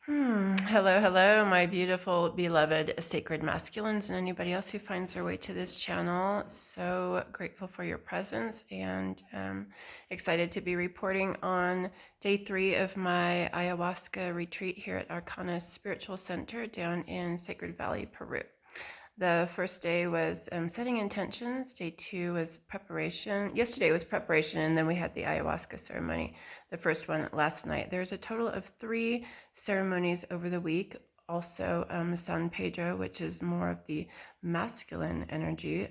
Hello, hello, my beautiful, beloved sacred masculines, and anybody else who finds their way to this channel. So grateful for your presence and excited to be reporting on day 3 of my ayahuasca retreat here at Arkana Spiritual Center down in Sacred Valley, Peru. The first day was setting intentions. Day 2 was preparation. Yesterday was preparation, and then we had the ayahuasca ceremony, the first one last night. There's a total of 3 ceremonies over the week. Also, San Pedro, which is more of the masculine energy,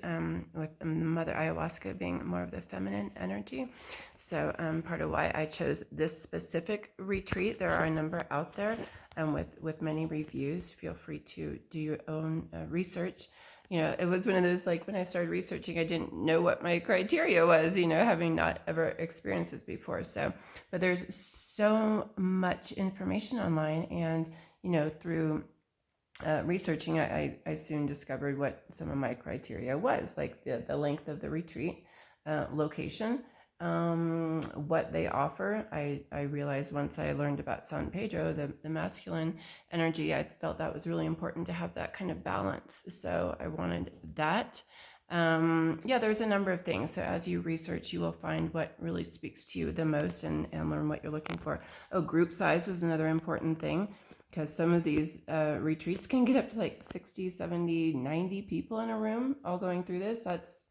with Mother Ayahuasca being more of the feminine energy. So, part of why I chose this specific retreat. There are a number out there, with many reviews. Feel free to do your own research. It was one of those, like, when I started researching, I didn't know what my criteria was, having not ever experienced this before. So, but there's so much information online, and through researching, I soon discovered what some of my criteria was, like the length of the retreat, location, what they offer. I realized once I learned about San Pedro, the masculine energy, I felt that was really important to have that kind of balance. So I wanted that. There's a number of things. So as you research, you will find what really speaks to you the most, and learn what you're looking for. Oh, group size was another important thing, because some of these retreats can get up to like 60, 70, 90 people in a room all going through this. That's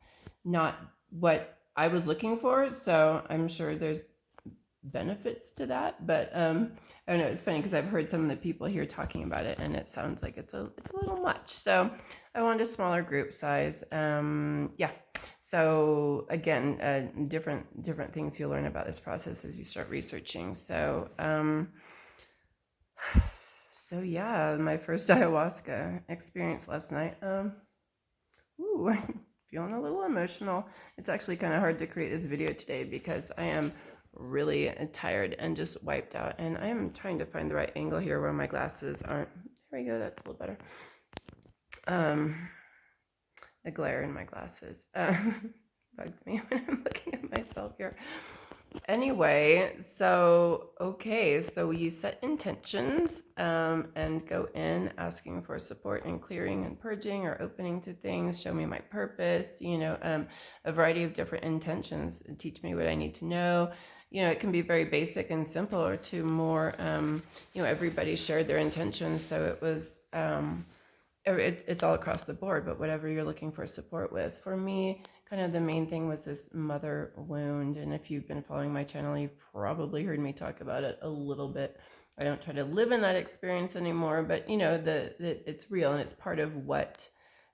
not what I was looking for. So I'm sure there's benefits to that, but I don't know. It's funny because I've heard some of the people here talking about it, and it sounds like it's a little much. So I wanted a smaller group size. So again, different things you'll learn about this process as you start researching. So yeah, my first ayahuasca experience last night. Feeling a little emotional. It's actually kind of hard to create this video today because I am really tired and just wiped out, and I am trying to find the right angle here where my glasses aren't. There we go. That's a little better. The glare in my glasses bugs me when I'm looking at myself here. Anyway, so you set intentions, and go in asking for support and clearing and purging or opening to things. Show me my purpose. A variety of different intentions. Teach me what I need to know. It can be very basic and simple, or to more. Everybody shared their intentions, so it was. It's all across the board, but whatever you're looking for support with. For me, kind of the main thing was this mother wound. And if you've been following my channel, you've probably heard me talk about it a little bit. I don't try to live in that experience anymore, but it's real, and it's part of what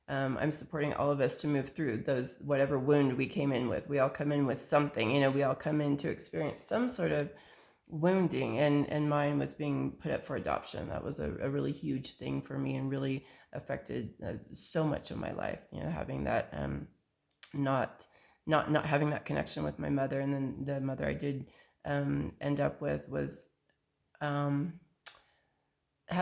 I'm supporting all of us to move through those, whatever wound we came in with. We all come in with something, we all come in to experience some sort of wounding, and mine was being put up for adoption. That was a really huge thing for me, and really affected so much of my life, having that not having that connection with my mother. And then the mother I did end up with was had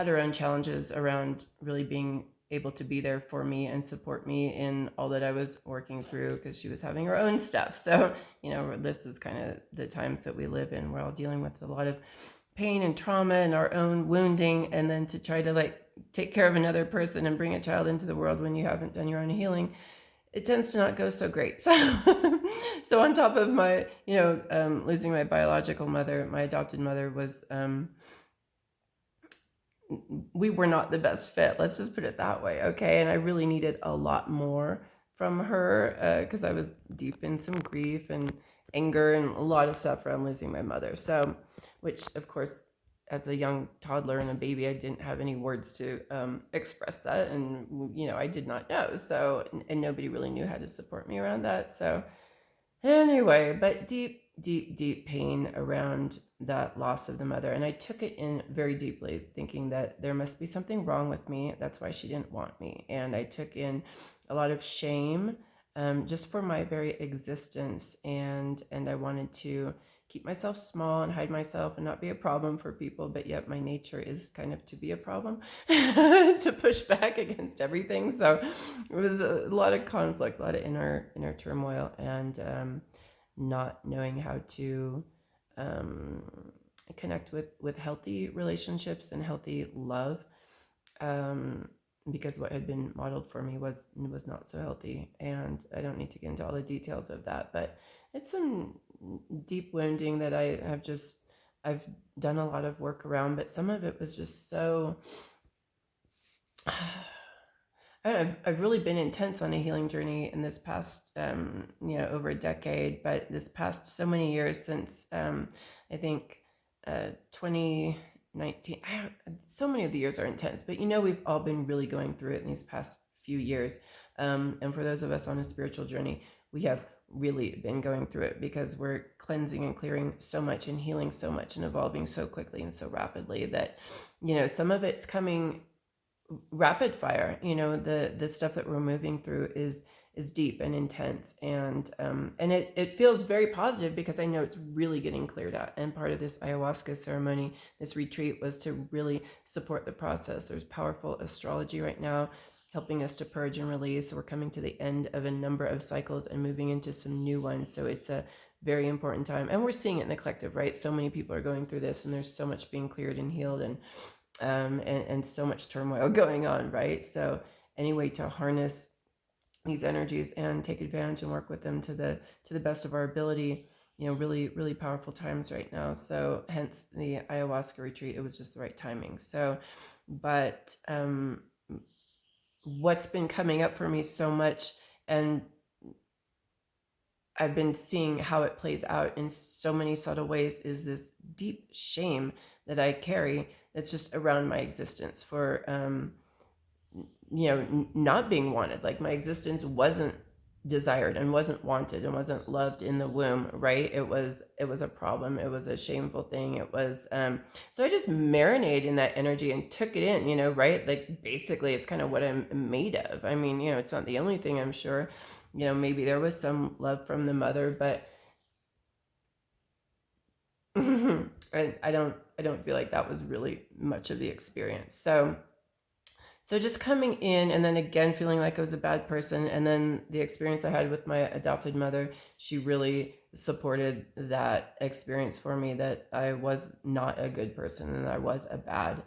her own challenges around really being able to be there for me and support me in all that I was working through, because she was having her own stuff. So, this is kind of the times that we live in. We're all dealing with a lot of pain and trauma and our own wounding, and then to try to take care of another person and bring a child into the world when you haven't done your own healing, it tends to not go so great. So on top of my, losing my biological mother, my adopted mother was, we were not the best fit. Let's just put it that way. Okay. And I really needed a lot more from her, because I was deep in some grief and anger and a lot of stuff around losing my mother. So, which of course, as a young toddler and a baby, I didn't have any words to express that. And, I did not know. So, and nobody really knew how to support me around that. So anyway, but deep pain around that loss of the mother. And I took it in very deeply, thinking that there must be something wrong with me. That's why she didn't want me. And I took in a lot of shame, just for my very existence. And I wanted to keep myself small and hide myself and not be a problem for people. But yet my nature is kind of to be a problem, to push back against everything. So it was a lot of conflict, a lot of inner turmoil, and not knowing how to connect with healthy relationships and healthy love, because what had been modeled for me was not so healthy. And I don't need to get into all the details of that, but it's some deep wounding that I've done a lot of work around, but some of it was just so I've really been intense on a healing journey in this past, over a decade, but this past so many years since, I think, 2019. So many of the years are intense, but we've all been really going through it in these past few years. And for those of us on a spiritual journey, we have really been going through it because we're cleansing and clearing so much and healing so much and evolving so quickly and so rapidly that, some of it's coming rapid fire. The stuff that we're moving through is deep and intense, and it feels very positive because I know it's really getting cleared out. And part of this ayahuasca ceremony, this retreat, was to really support the process. There's powerful astrology right now helping us to purge and release. So we're coming to the end of a number of cycles and moving into some new ones. So it's a very important time, and we're seeing it in the collective, right? So many people are going through this, and there's so much being cleared and healed, and so much turmoil going on, right? So any way to harness these energies and take advantage and work with them to the best of our ability, really, really powerful times right now. So hence the ayahuasca retreat, it was just the right timing. So, but what's been coming up for me so much, and I've been seeing how it plays out in so many subtle ways, is this deep shame that I carry that's just around my existence for, not being wanted. Like my existence wasn't desired and wasn't wanted and wasn't loved in the womb, right? It was a problem. It was a shameful thing. It was, so I just marinated in that energy and took it in, right? Like basically it's kind of what I'm made of. I mean, it's not the only thing, I'm sure. Maybe there was some love from the mother, but I don't feel like that was really much of the experience. So just coming in and then again feeling like I was a bad person, and then the experience I had with my adopted mother, she really supported that experience for me, that I was not a good person and I was a bad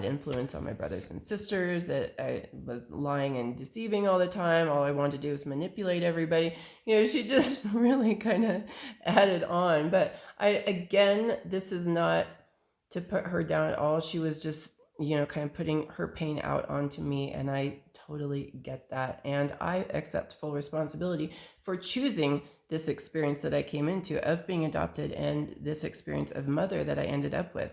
influence on my brothers and sisters, that I was lying and deceiving all the time. All I wanted to do was manipulate everybody. She just really kind of added on. But this is not to put her down at all. She was just, kind of putting her pain out onto me, and I totally get that. And I accept full responsibility for choosing this experience that I came into of being adopted and this experience of mother that I ended up with.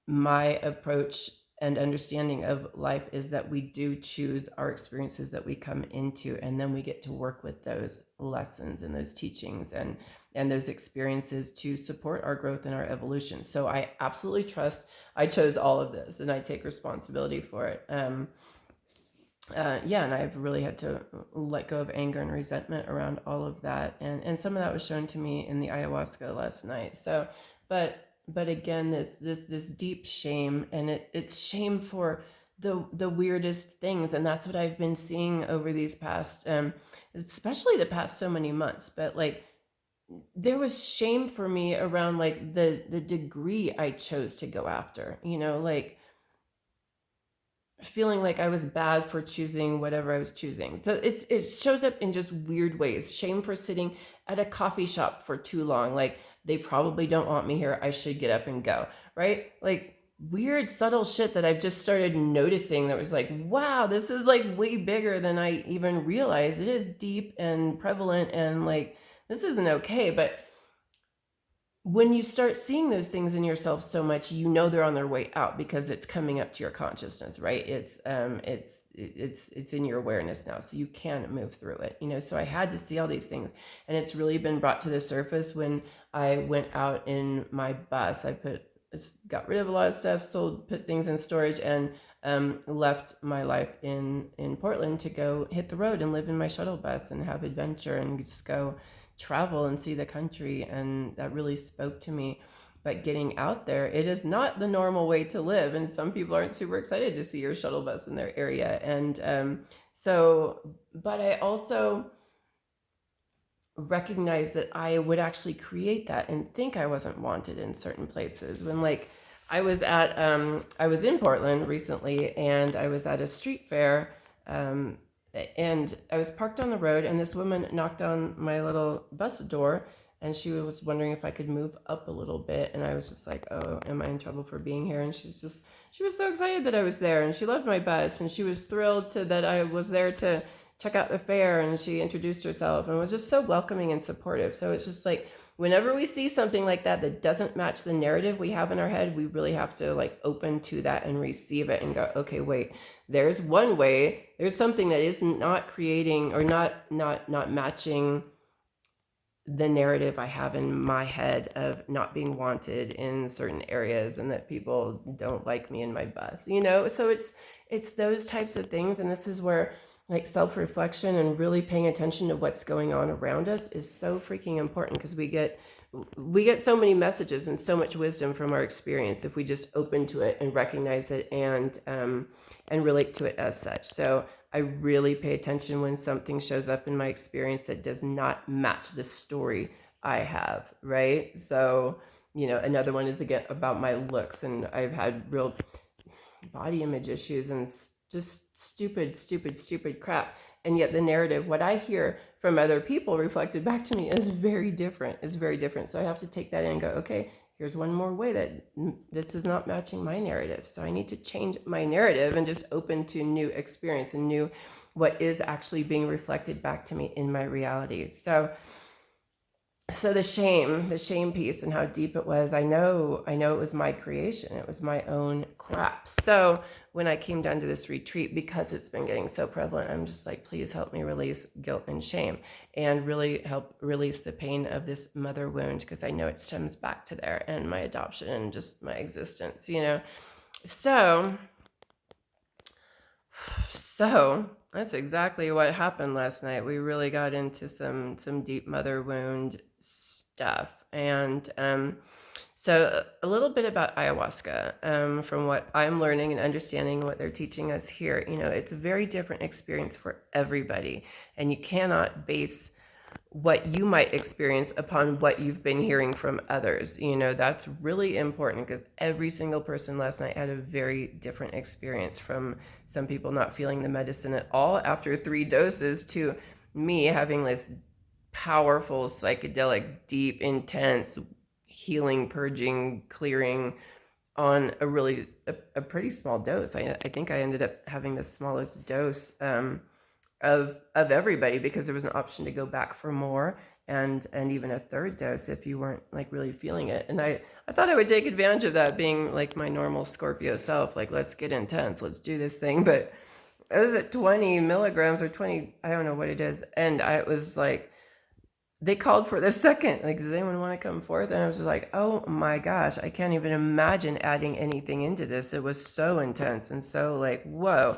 My approach and understanding of life is that we do choose our experiences that we come into, and then we get to work with those lessons and those teachings and those experiences to support our growth and our evolution. So I absolutely trust I chose all of this, and I take responsibility for it. And I've really had to let go of anger and resentment around all of that, and some of that was shown to me in the ayahuasca last night. So, but again, this deep shame, and it's shame for the weirdest things, and that's what I've been seeing over these past, especially the past so many months. But like, there was shame for me around like the degree I chose to go after, like feeling like I was bad for choosing whatever I was choosing. So it shows up in just weird ways. Shame for sitting at a coffee shop for too long. Like, they probably don't want me here. I should get up and go, right? Like weird subtle shit that I've just started noticing that was like, wow, this is like way bigger than I even realized. It is deep and prevalent, and like, this isn't okay. But when you start seeing those things in yourself so much, they're on their way out because it's coming up to your consciousness, right? It's in your awareness now, so you can move through it. So I had to see all these things, and it's really been brought to the surface when I went out in my bus. I got rid of a lot of stuff, put things in storage, and left my life in Portland to go hit the road and live in my shuttle bus and have adventure and just go travel and see the country. And that really spoke to me. But getting out there, it is not the normal way to live, and some people aren't super excited to see your shuttle bus in their area. And but I also recognize that I would actually create that and think I wasn't wanted in certain places. When like I was in Portland recently, and I was at a street fair, um, and I was parked on the road, and this woman knocked on my little bus door, and she was wondering if I could move up a little bit, and I was just like, oh, am I in trouble for being here? And she was so excited that I was there, and she loved my bus, and she was thrilled that I was there to check out the fair, and she introduced herself and was just so welcoming and supportive. So it's just like, whenever we see something like that that doesn't match the narrative we have in our head, we really have to like open to that and receive it and go, okay, wait, there's one way, there's something that is not creating or not matching the narrative I have in my head of not being wanted in certain areas, and that people don't like me in my bus, you know? So it's those types of things. And this is where like self-reflection and really paying attention to what's going on around us is so freaking important, because we get so many messages and so much wisdom from our experience if we just open to it and recognize it and relate to it as such. So I really pay attention when something shows up in my experience that does not match the story I have, right? So, you know, another one is again about my looks, and I've had real body image issues and just stupid crap. And yet the narrative, what I hear from other people reflected back to me is very different, So I have to take that in and go, okay, here's one more way that this is not matching my narrative. So I need to change my narrative and just open to new experience and new what is actually being reflected back to me in my reality. So the shame piece and how deep it was, I know it was my creation. It was my own crap. So when I came down to this retreat, because it's been getting so prevalent, I'm just like, please help me release guilt and shame, and really help release the pain of this mother wound, because I know it stems back to there and my adoption and just my existence, you know? So that's exactly what happened last night. We really got into some deep mother wound stuff. And so a little bit about ayahuasca, from what I'm learning and understanding what they're teaching us here. You know, it's a very different experience for everybody, and you cannot base what you might experience upon what you've been hearing from others. You know, that's really important, because every single person last night had a very different experience, from some people not feeling the medicine at all after 3 doses to me having this powerful, psychedelic, deep, intense healing, purging, clearing on a pretty small dose. I think I ended up having the smallest dose of everybody, because there was an option to go back for more, and even a 3rd dose if you weren't like really feeling it. And I thought I would take advantage of that, being like my normal Scorpio self, like, let's get intense, let's do this thing. But it was at 20 milligrams or 20, I don't know what it is, and I was like, they called for the second, like, does anyone want to come forth? And I was like, oh my gosh, I can't even imagine adding anything into this. It was so intense and so like, whoa,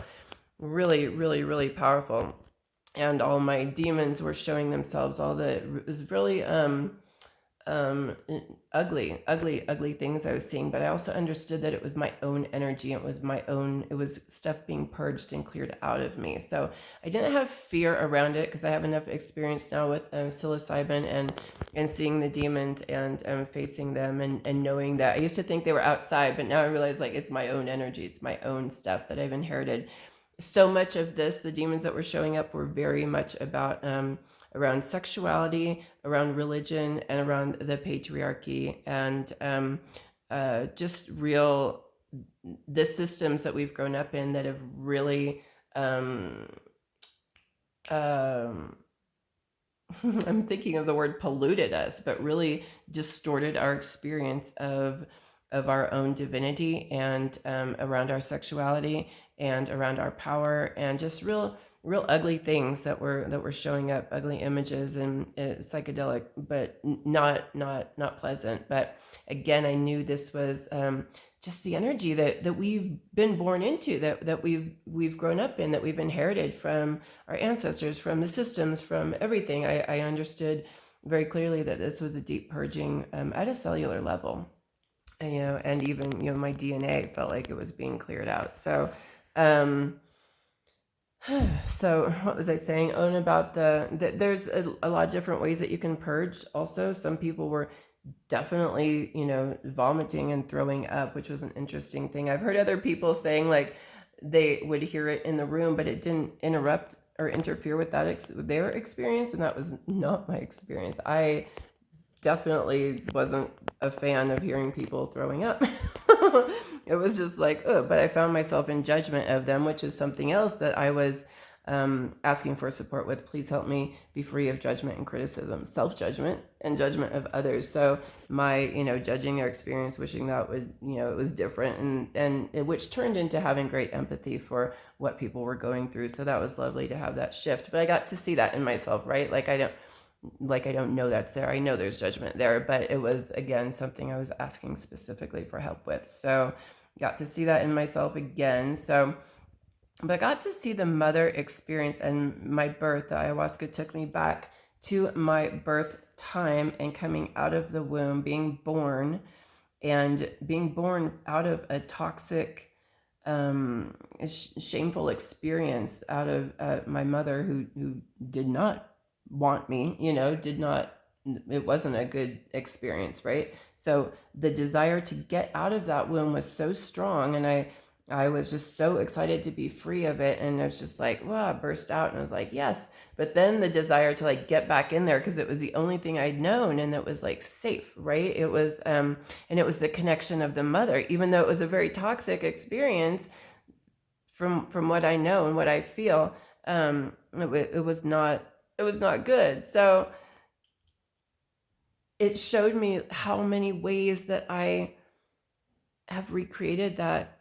really powerful. And all my demons were showing themselves. It was really ugly things I was seeing. But I also understood that it was my own energy. It was stuff being purged and cleared out of me. So I didn't have fear around it, because I have enough experience now with psilocybin and seeing the demons and facing them, and knowing that I used to think they were outside, but now I realize like it's my own energy. It's my own stuff that I've inherited. So much of this, the demons that were showing up, were very much about around sexuality, around religion, and around the patriarchy, and just real the systems that we've grown up in that have really I'm thinking of the word polluted us, but really distorted our experience of our own divinity, and around our sexuality, and around our power, and just real ugly things that were showing up, ugly images, and psychedelic, but not pleasant. But again, I knew this was just the energy that we've been born into, that we've grown up in, that we've inherited from our ancestors, from the systems, from everything. I understood very clearly that this was a deep purging at a cellular level, and even my DNA felt like it was being cleared out. So So what was I saying? Oh, and about there's a lot of different ways that you can purge. Also, some people were definitely, vomiting and throwing up, which was an interesting thing. I've heard other people saying like they would hear it in the room, but it didn't interrupt or interfere with their experience, and that was not my experience. I definitely wasn't a fan of hearing people throwing up. It was just like, oh, but I found myself in judgment of them, which is something else that I was asking for support with. Please help me be free of judgment and criticism, self-judgment and judgment of others. So my, judging their experience, wishing that would, it was different, which turned into having great empathy for what people were going through. So that was lovely to have that shift. But I got to see that in myself, right? Like I don't know that's there. I know there's judgment there, but it was, again, something I was asking specifically for help with. So got to see that in myself again. So, but I got to see the mother experience and my birth. The ayahuasca took me back to my birth time and coming out of the womb, being born out of a toxic, shameful experience out of my mother who did not want me, it wasn't a good experience, right? So the desire to get out of that womb was so strong, and I was just so excited to be free of it, and I was just like, wow, I burst out, and I was like, yes. But then the desire to like get back in there because it was the only thing I'd known, and it was like safe, right? It was and it was the connection of the mother, even though it was a very toxic experience from what I know and what I feel. It was not good. So it showed me how many ways that I have recreated that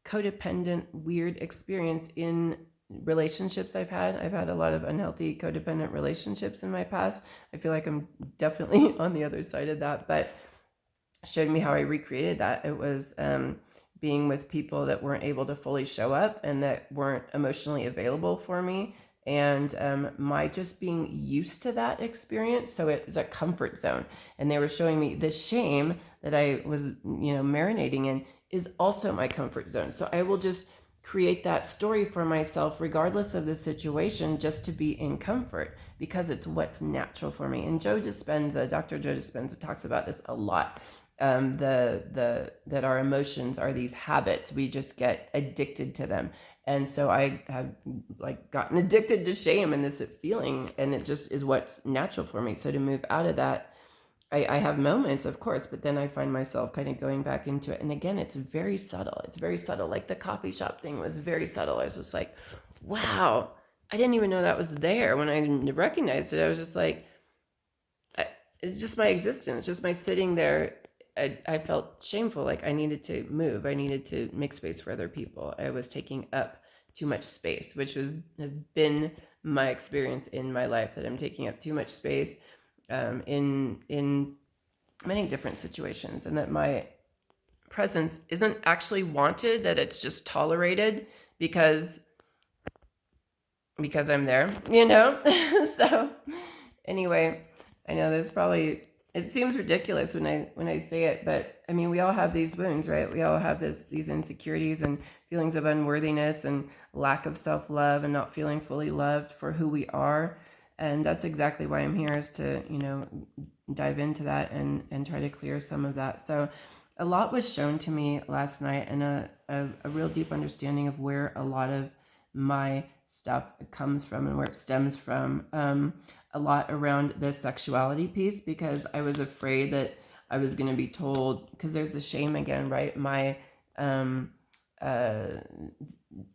codependent, weird experience in relationships I've had. I've had a lot of unhealthy codependent relationships in my past. I feel like I'm definitely on the other side of that, but showed me how I recreated that. It was being with people that weren't able to fully show up and that weren't emotionally available for me. And my just being used to that experience. So it was a comfort zone. And they were showing me the shame that I was, marinating in is also my comfort zone. So I will just create that story for myself, regardless of the situation, just to be in comfort because it's what's natural for me. And Dr. Joe Dispenza talks about this a lot. That our emotions are these habits. We just get addicted to them. And so I have like gotten addicted to shame and this feeling, and it just is what's natural for me. So to move out of that, I have moments, of course, but then I find myself kind of going back into it. And again, it's very subtle. It's very subtle. Like the coffee shop thing was very subtle. I was just like, wow, I didn't even know that was there. When I recognized it, I was just like, it's just my existence, just my sitting there. I felt shameful, like I needed to move. I needed to make space for other people. I was taking up too much space, which has been my experience in my life, that I'm taking up too much space in many different situations, and that my presence isn't actually wanted, that it's just tolerated because I'm there, So anyway, I know this probably, it seems ridiculous when I say it, but I mean, we all have these wounds, right? We all have these insecurities and feelings of unworthiness and lack of self-love and not feeling fully loved for who we are. And that's exactly why I'm here, is to, dive into that and try to clear some of that. So a lot was shown to me last night, and a real deep understanding of where a lot of my stuff comes from and where it stems from. A lot around the sexuality piece, because I was afraid that I was going to be told, because there's the shame again, right? My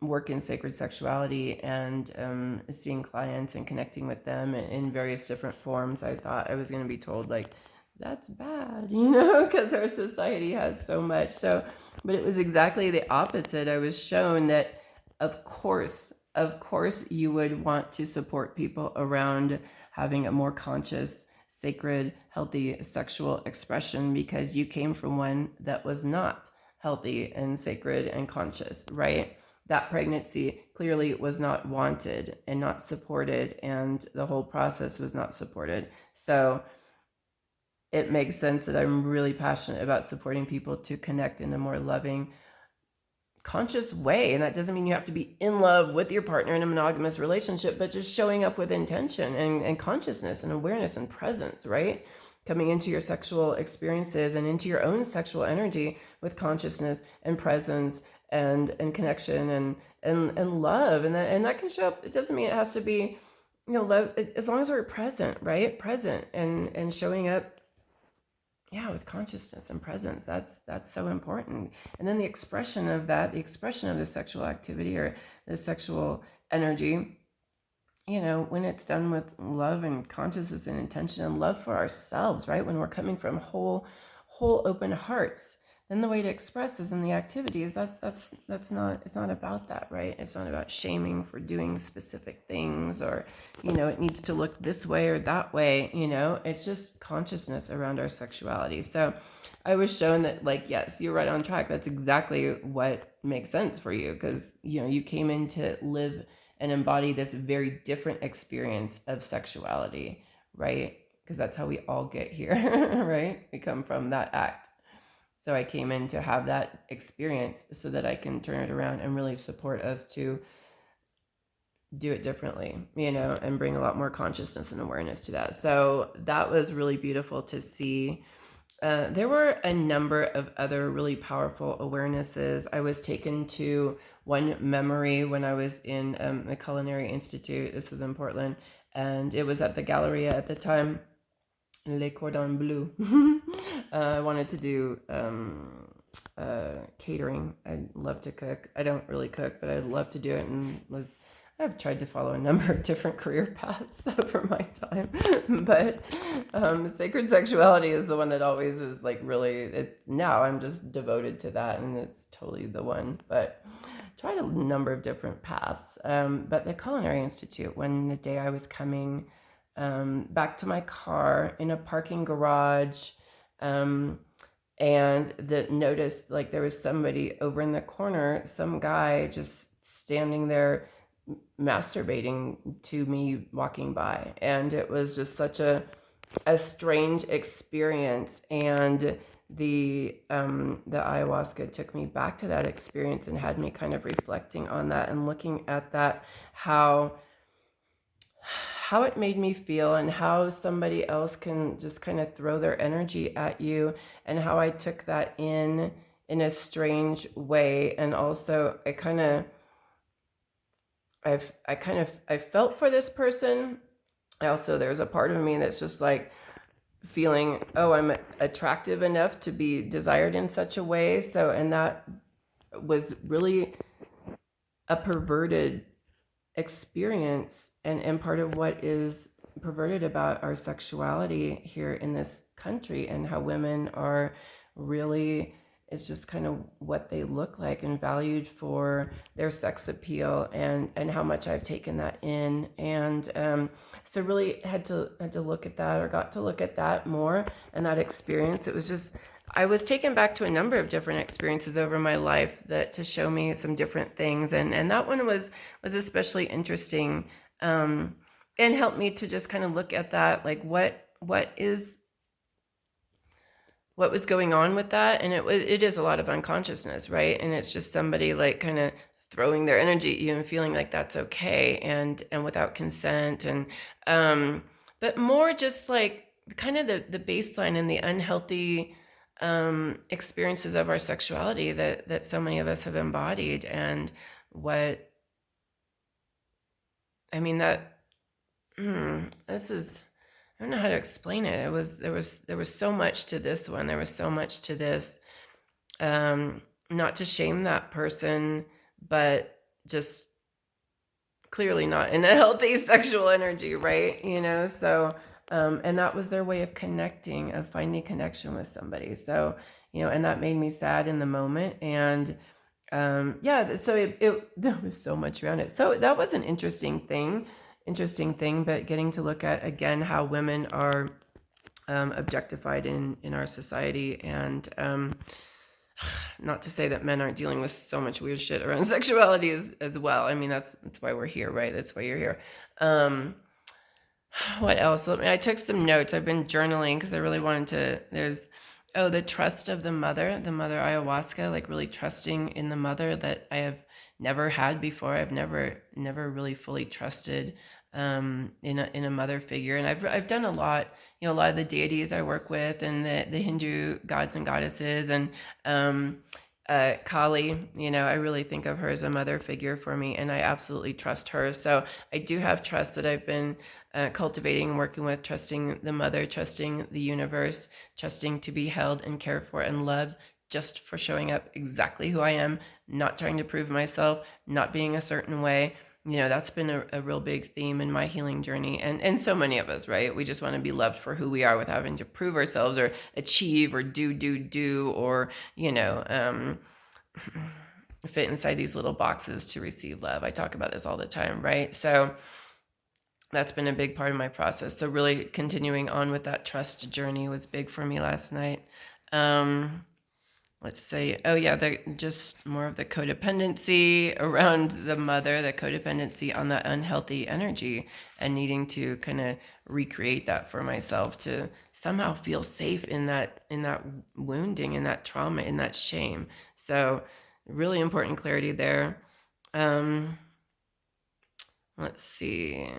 work in sacred sexuality and seeing clients and connecting with them in various different forms, I thought I was going to be told like, that's bad, because our society has so much. So, but it was exactly the opposite. I was shown that, of course, you would want to support people around having a more conscious, sacred, healthy sexual expression, because you came from one that was not healthy and sacred and conscious, right? That pregnancy clearly was not wanted and not supported, and the whole process was not supported. So it makes sense that I'm really passionate about supporting people to connect in a more loving, conscious way. And that doesn't mean you have to be in love with your partner in a monogamous relationship, but just showing up with intention and consciousness and awareness and presence, right? Coming into your sexual experiences and into your own sexual energy with consciousness and presence and connection and love. And that can show up. It doesn't mean it has to be, love, as long as we're present, right? Present and showing up, with consciousness and presence. That's so important. And then the expression of that, the expression of the sexual activity or the sexual energy, when it's done with love and consciousness and intention and love for ourselves, right? When we're coming from whole open hearts, then the way to express is in the activities. It's not about that, right? It's not about shaming for doing specific things or, it needs to look this way or that way, it's just consciousness around our sexuality. So I was shown that, like, yes, you're right on track. That's exactly what makes sense for you, because, you came in to live and embody this very different experience of sexuality, right? Because that's how we all get here, right? We come from that act. So I came in to have that experience so that I can turn it around and really support us to do it differently, and bring a lot more consciousness and awareness to that. So that was really beautiful to see. There were a number of other really powerful awarenesses. I was taken to one memory when I was in the Culinary Institute. This was in Portland, and it was at the Galleria at the time, Les Cordons Bleus. I wanted to do catering. I love to cook. I don't really cook, but I love to do it, and I've tried to follow a number of different career paths over my time, but sacred sexuality is the one that always is like really, now I'm just devoted to that, and it's totally the one. But tried a number of different paths. But the Culinary Institute, when the day I was coming back to my car in a parking garage, and noticed like there was somebody over in the corner, some guy just standing there masturbating to me walking by. And it was just such a strange experience. And the ayahuasca took me back to that experience and had me kind of reflecting on that and looking at that, how it made me feel, and how somebody else can just kind of throw their energy at you, and how I took that in a strange way. And also I felt for this person. There's a part of me that's just like feeling, oh, I'm attractive enough to be desired in such a way. So, and that was really a perverted experience, and part of what is perverted about our sexuality here in this country, and how women are really, it's just kind of what they look like and valued for their sex appeal, and how much I've taken that in. And so really had to look at that, or got to look at that more, and that experience. It was just, I was taken back to a number of different experiences over my life that to show me some different things, and that one was especially interesting, and helped me to just kind of look at that, like what was going on with that. And it is a lot of unconsciousness, right? And it's just somebody like kind of throwing their energy at you and feeling like that's okay, and without consent, and but more just like kind of the baseline and the unhealthy experiences of our sexuality that so many of us have embodied. And what I mean, this is, I don't know how to explain it. There was so much to this one. There was so much to this. Not to shame that person, but just clearly not in a healthy sexual energy, right? So, and that was their way of connecting, of finding connection with somebody. So, and that made me sad in the moment. And so there was so much around it. So that was an interesting thing, but getting to look at, again, how women are objectified in our society. And not to say that men aren't dealing with so much weird shit around sexuality as well. I mean, that's why we're here, right? That's why you're here. What else? I took some notes. I've been journaling because I really wanted to, there's Oh, the trust of the mother ayahuasca, like really trusting in the mother that I have never had before. I've never really fully trusted in a mother figure. And I've done a lot, a lot of the deities I work with and the Hindu gods and goddesses and Kali, I really think of her as a mother figure for me, and I absolutely trust her. So I do have trust that I've been cultivating and working with, trusting the mother, trusting the universe, trusting to be held and cared for and loved just for showing up exactly who I am, not trying to prove myself, not being a certain way. That's been a real big theme in my healing journey. And so many of us, right? We just want to be loved for who we are without having to prove ourselves or achieve or do, or, fit inside these little boxes to receive love. I talk about this all the time, right? So that's been a big part of my process. So really continuing on with that trust journey was big for me last night. Let's say, oh yeah, just more of the codependency around the mother, the codependency on that unhealthy energy, and needing to kind of recreate that for myself to somehow feel safe in that wounding, in that trauma, in that shame. So really important clarity there. Let's see.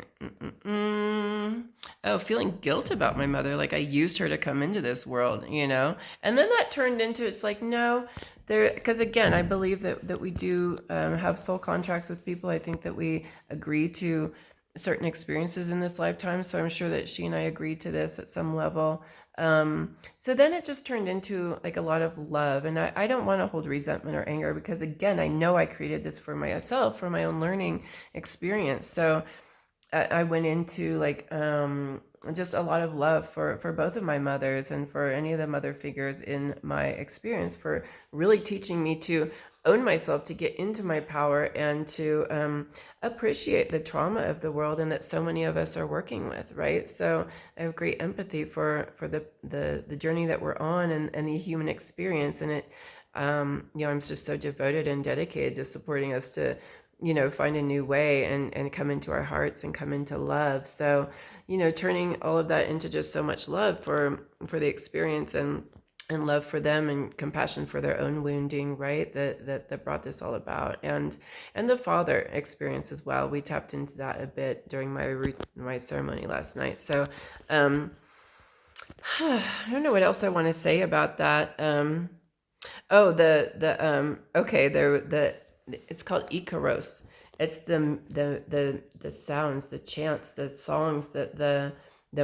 Oh, feeling guilt about my mother. Like I used her to come into this world, And then that turned into, it's like, no, because again, I believe that we do have soul contracts with people. I think that we agree to certain experiences in this lifetime. So I'm sure that she and I agreed to this at some level. So then it just turned into like a lot of love. And I don't want to hold resentment or anger because again, I know I created this for myself, for my own learning experience. So I went into like just a lot of love for both of my mothers and for any of the mother figures in my experience for really teaching me to own myself, to get into my power, and to appreciate the trauma of the world and that so many of us are working with, right? So I have great empathy for the journey that we're on and the human experience. And it, I'm just so devoted and dedicated to supporting us to find a new way and come into our hearts and come into love. So, turning all of that into just so much love for the experience and love for them and compassion for their own wounding, right? That brought this all about. And the father experience as well. We tapped into that a bit during my ceremony last night. So, I don't know what else I want to say about that. Oh, okay, it's called Ikaros. It's the sounds, the chants, the songs that the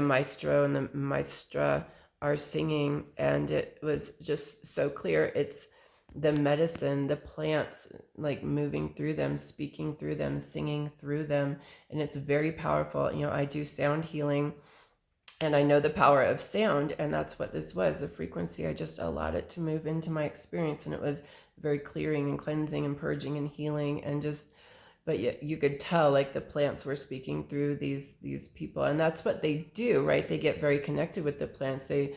maestro and the maestra are singing, and it was just so clear. It's the medicine, the plants, like moving through them, speaking through them, singing through them, and it's very powerful. I do sound healing, and I know the power of sound, and that's what this was, the frequency. I just allowed it to move into my experience, and it was very clearing and cleansing and purging and healing, and just, but you could tell like the plants were speaking through these people, and that's what they do, right? They get very connected with the plants. They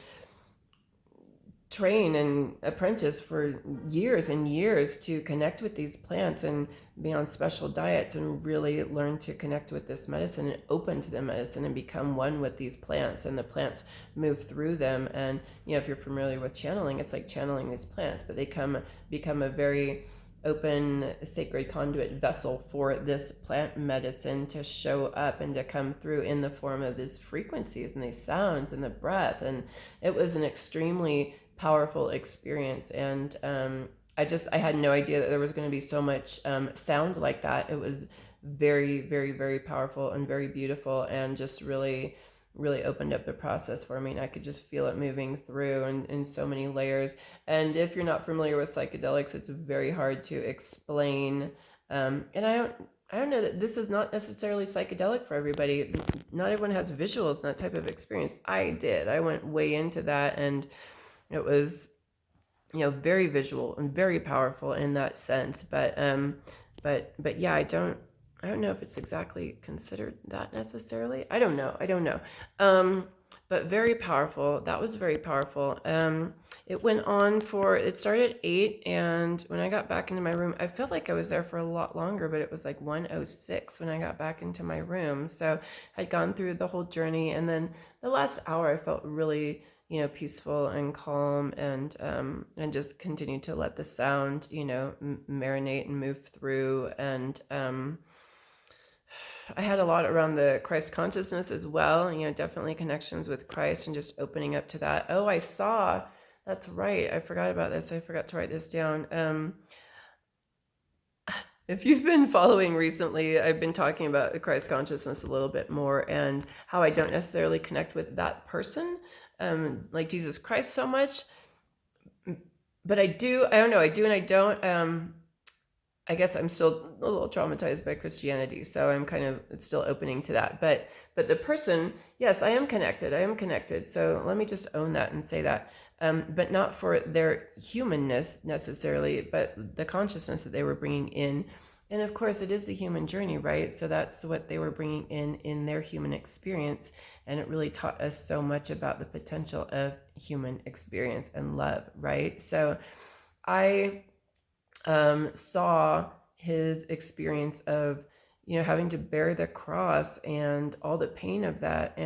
train and apprentice for years and years to connect with these plants and be on special diets and really learn to connect with this medicine and open to the medicine and become one with these plants, and the plants move through them. And if you're familiar with channeling, it's like channeling these plants, but they become a very open sacred conduit vessel for this plant medicine to show up and to come through in the form of these frequencies and these sounds and the breath. And it was an extremely powerful experience. And I had no idea that there was going to be so much sound like that. It was very, very, very powerful and very beautiful, and just really opened up the process for me, and I could just feel it moving through and in so many layers. And if you're not familiar with psychedelics, it's very hard to explain. And I don't know that this is not necessarily psychedelic for everybody. Not everyone has visuals and that type of experience. I did. I went way into that, and it was, very visual and very powerful in that sense. But yeah, I don't know if it's exactly considered that necessarily. I don't know. But very powerful. That was very powerful. It started at 8, and when I got back into my room, I felt like I was there for a lot longer, but it was like 1:06 when I got back into my room. So I'd gone through the whole journey, and then the last hour I felt really, peaceful and calm, and just continue to let the sound, marinate and move through. And I had a lot around the Christ consciousness as well, definitely connections with Christ and just opening up to that. Oh, I saw, that's right. I forgot about this. I forgot to write this down. If you've been following recently, I've been talking about the Christ consciousness a little bit more, and how I don't necessarily connect with that person, like Jesus Christ, so much. But I do, I don't know, I do and I don't. I guess I'm still a little traumatized by Christianity, so I'm kind of still opening to that. But the person, yes, I am connected. I am connected. So let me just own that and say that. But not for their humanness necessarily, but the consciousness that they were bringing in. And of course, it is the human journey, right? So that's what they were bringing in their human experience. And it really taught us so much about the potential of human experience and love, right? So I saw his experience of, having to bear the cross and all the pain of that.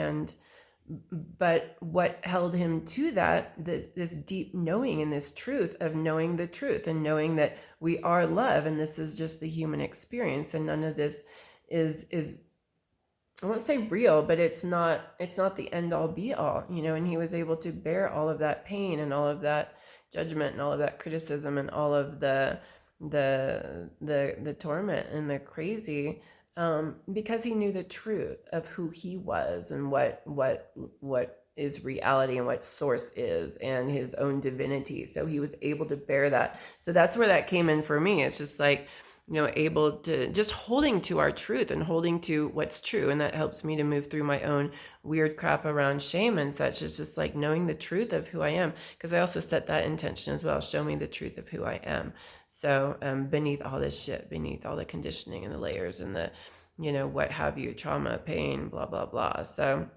But what held him to that, this deep knowing and this truth of knowing the truth and knowing that we are love, and this is just the human experience, and none of this is I won't say real, but it's not the end all be all, and he was able to bear all of that pain and all of that judgment and all of that criticism and all of the torment and the crazy, because he knew the truth of who he was and what is reality and what source is, and his own divinity. So he was able to bear that. So that's where that came in for me. It's just like, able to just holding to our truth and holding to what's true. And that helps me to move through my own weird crap around shame and such. It's just like knowing the truth of who I am. Because I also set that intention as well. Show me the truth of who I am. So beneath all this shit, beneath all the conditioning and the layers and the, what have you, trauma, pain, blah, blah, blah. So,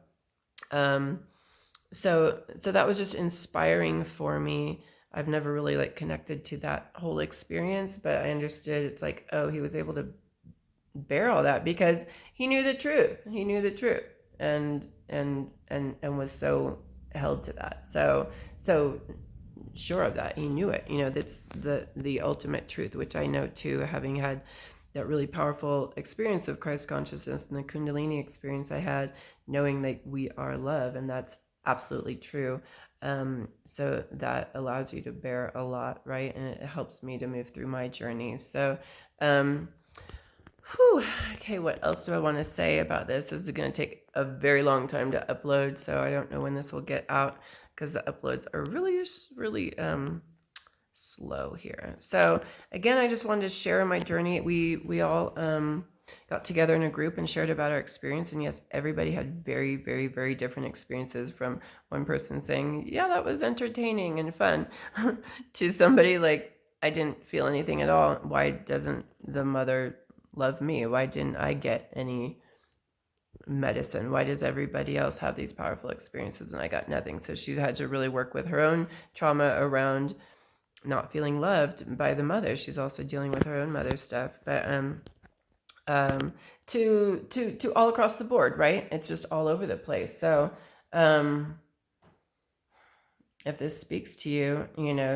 so that was just inspiring for me. I've never really connected to that whole experience, but I understood it's like, oh, he was able to bear all that because he knew the truth. He knew the truth and was so held to that. So sure of that. He knew it. That's the ultimate truth, which I know too, having had that really powerful experience of Christ consciousness and the Kundalini experience I had, knowing that we are love, and that's absolutely true. So that allows you to bear a lot, right? And it helps me to move through my journey. So, okay, what else do I want to say about this? This is going to take a very long time to upload, so I don't know when this will get out because the uploads are really slow here. So again, I just wanted to share my journey. We all got together in a group and shared about our experience. And yes, everybody had very, very, very different experiences, from one person saying, yeah, that was entertaining and fun, to somebody like, I didn't feel anything at all. Why doesn't the mother love me? Why didn't I get any medicine? Why does everybody else have these powerful experiences and I got nothing? So she had to really work with her own trauma around not feeling loved by the mother. She's also dealing with her own mother stuff, but to all across the board, right? It's just all over the place. So if this speaks to you,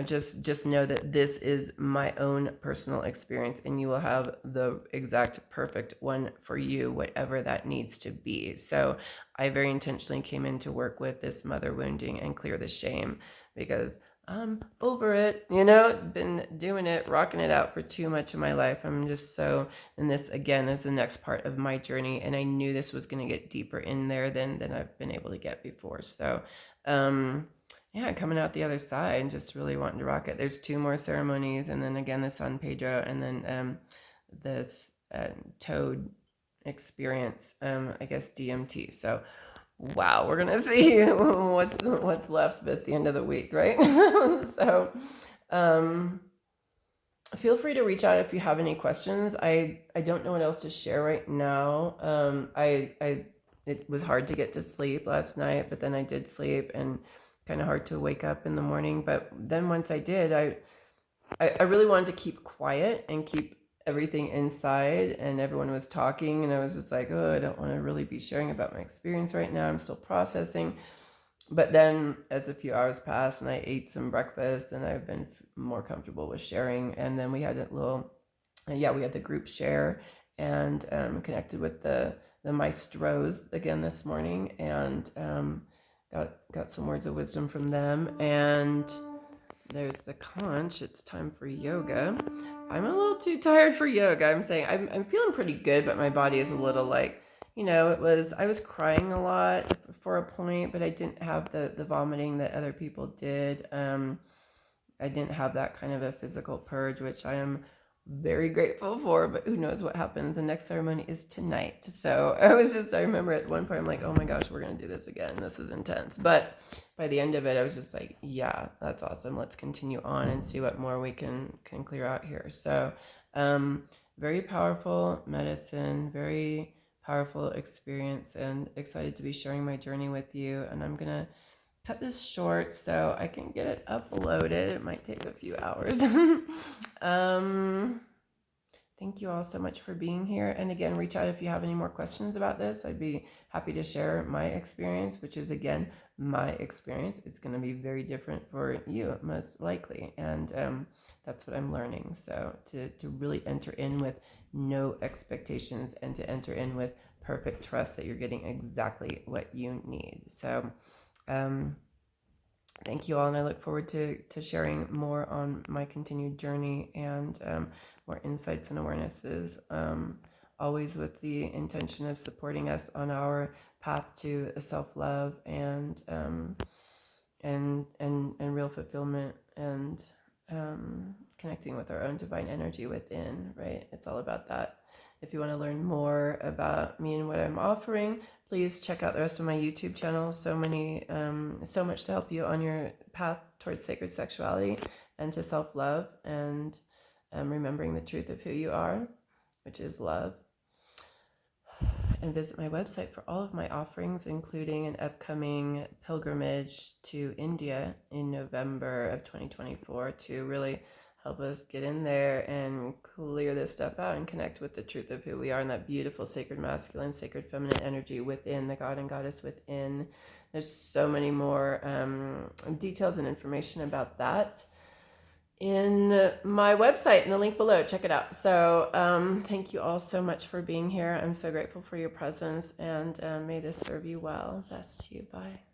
just know that this is my own personal experience, and you will have the exact perfect one for you, whatever that needs to be. So I very intentionally came in to work with this mother wounding and clear the shame, because I'm over it, been doing it, rocking it out for too much of my life. I'm just so, and this again is the next part of my journey. And I knew this was going to get deeper in there than I've been able to get before. So, yeah, coming out the other side and just really wanting to rock it. There's 2 more ceremonies, and then again, the San Pedro, and then this toad experience, I guess DMT. So, wow, we're gonna see what's left at the end of the week, right? So feel free to reach out if you have any questions. I don't know what else to share right now. It was hard to get to sleep last night, but then I did sleep, and kind of hard to wake up in the morning. But then once I did, I really wanted to keep quiet and keep everything inside, and everyone was talking, and I was just like, oh, I don't want to really be sharing about my experience right now. I'm still processing. But then as a few hours passed and I ate some breakfast, and I've been more comfortable with sharing. And then we had a little, we had the group share, and connected with the maestros again this morning, and got some words of wisdom from them. And there's the conch. It's time for yoga. I'm a little too tired for yoga. I'm saying I'm feeling pretty good, but my body is a little like, I was crying a lot for a point, but I didn't have the vomiting that other people did. I didn't have that kind of a physical purge, which I am very grateful for, but who knows what happens. The next ceremony is tonight. So I remember at one point, I'm like, oh my gosh, we're going to do this again. This is intense. But by the end of it, I was just like, yeah, that's awesome. Let's continue on and see what more we can clear out here. So, very powerful medicine, very powerful experience, and excited to be sharing my journey with you. And I'm going to cut this short so I can get it uploaded. It might take a few hours. Thank you all so much for being here. And again, reach out if you have any more questions about this. I'd be happy to share my experience, which is, again, my experience. It's going to be very different for you, most likely. And that's what I'm learning. So to really enter in with no expectations, and to enter in with perfect trust that you're getting exactly what you need. So thank you all, and I look forward to sharing more on my continued journey, and more insights and awarenesses, always with the intention of supporting us on our path to self-love and real fulfillment, and connecting with our own divine energy within, right? It's all about that. If you want to learn more about me and what I'm offering, please check out the rest of my YouTube channel. So much to help you on your path towards sacred sexuality and to self-love, and remembering the truth of who you are, which is love. And visit my website for all of my offerings, including an upcoming pilgrimage to India in November of 2024 to really help us get in there and clear this stuff out and connect with the truth of who we are, and that beautiful sacred masculine, sacred feminine energy within, the God and Goddess within. There's so many more details and information about that in my website, in the link below. Check it out. So thank you all so much for being here. I'm so grateful for your presence, and may this serve you well. Best to you. Bye.